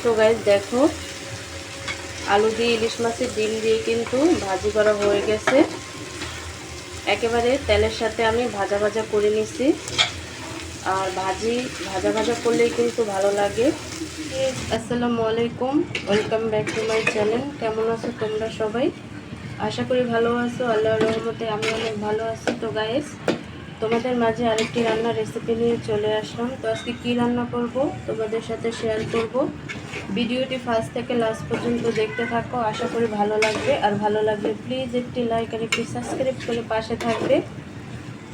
তো গাইস দেখো, আলু দিয়ে ইলিশ মাছের ডিম দিয়ে কিন্তু ভাজি করা হয়ে গেছে। একেবারে তেলের সাথে আমি ভাজা ভাজা করে নিছি। আর ভাজা ভাজা করলেই কিন্তু ভালো লাগে। আসসালামু আলাইকুম, welcome back to my channel. কেমন আছো তোমরা সবাই? আশা করি ভালো আছো। আল্লাহর রহমতে আমি অনেক ভালো আছি। তো গাইস, তোমাদের মাঝে আরেকটি রান্নার রেসিপি নিয়ে চলে আসলাম। তো আজকে কী রান্না করব তোমাদের সাথে শেয়ার করব। ভিডিওটি ফার্স্ট থেকে লাস্ট পর্যন্ত দেখতে থাকো, আশা করি ভালো লাগবে। আর ভালো লাগলে প্লিজ একটি লাইক আর একটি সাবস্ক্রাইব করে পাশে থাকবে।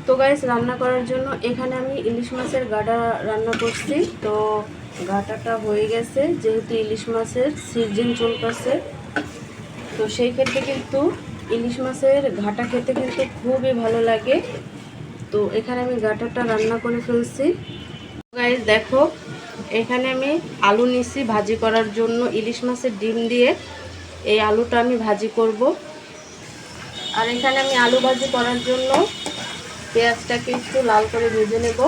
তো গাইস, রান্না করার জন্য এখানে আমি ইলিশ মাছের গাটা রান্না করছি। তো গাটাটা হয়ে গেছে, যেহেতু ইলিশ মাছের সিজন চলতেছে, তো সেই ক্ষেত্রে কিন্তু ইলিশ মাছের ঘাটা খেতে কিন্তু খুবই ভালো লাগে। তো এখানে আমি গাটাটা রান্না করে ফেলছি। গাইস দেখো, এখানে আমি আলু নিছি ভাজি করার জন্য। ইলিশ মাছের ডিম দিয়ে এই আলুটা আমি ভাজি করব। আর এখানে আমি আলু ভাজি করার জন্য পেঁয়াজটাকে একটু লাল করে ভেজে নেব।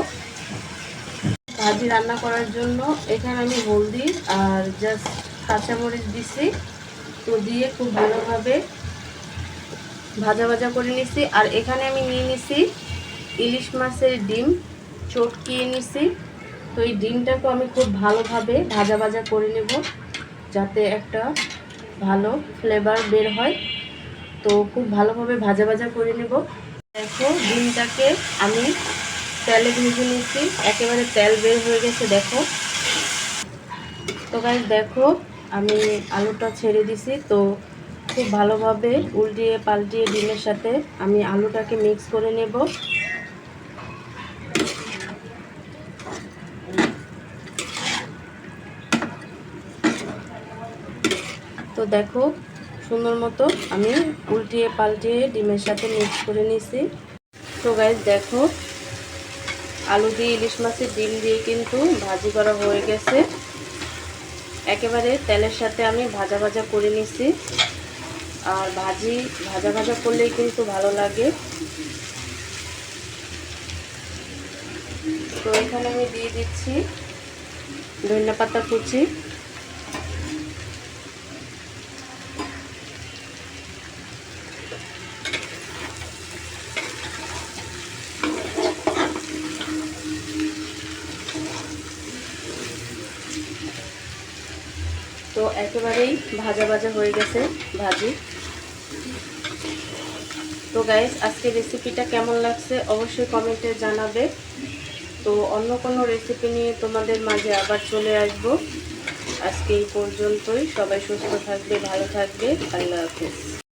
ভাজি রান্না করার জন্য এখানে আমি হলদি আর জাস্ট কাঁচামরিচ দিছি। তো দিয়ে খুব ভালোভাবে ভাজা ভাজা করে নিছি। আর এখানে আমি নিয়ে নিছি ইলিশ মাছের ডিম, চটকিয়ে নিছি। তো এই ডিমটাকে আমি খুব ভালোভাবে ভাজা ভাজা করে নেব, যাতে একটা ভালো ফ্লেভার বের হয়। তো খুব ভালোভাবে ভাজা ভাজা করে নেব। দেখো, ডিমটাকে আমি তেলে ভেজে নিচ্ছি, একেবারে তেল বের হয়ে গেছে দেখো। তো গাইস দেখো, আমি আলুটা ছেড়ে দিছি। তো খুব ভালোভাবে উল্টিয়ে পাল্টিয়ে ডিমের সাথে আমি আলুটাকে মিক্স করে নেব। তো দেখো, সুন্দর মতো আমি উল্টিয়ে পাল্টিয়ে ডিমের সাথে মিক্স করে নিছি। তো গাইস দেখো, আলু দিয়ে ইলিশ মাছের ডিম দিয়ে কিন্তু ভাজি করা হয়ে গেছে। একেবারে তেলের সাথে আমি ভাজা ভাজা করে নিছি। আর ভাজা ভাজা করলেই কিন্তু ভালো লাগে। তো এখানে আমি দিয়ে দিচ্ছি ধনিয়াপাতা কুচি। তো একেবারেই ভাজা ভাজা হয়ে গেছে ভাজি। তো গাইস, আজকে রেসিপিটা কেমন লাগছে অবশ্যই কমেন্টে জানাবে। তো অন্য কোনো রেসিপি নিয়ে তোমাদের মাঝে আবার চলে আসব। আজকে এই পর্যন্তই। সবাই সুস্থ থাকবে, ভালো থাকবে। আল্লাহ হাফেজ।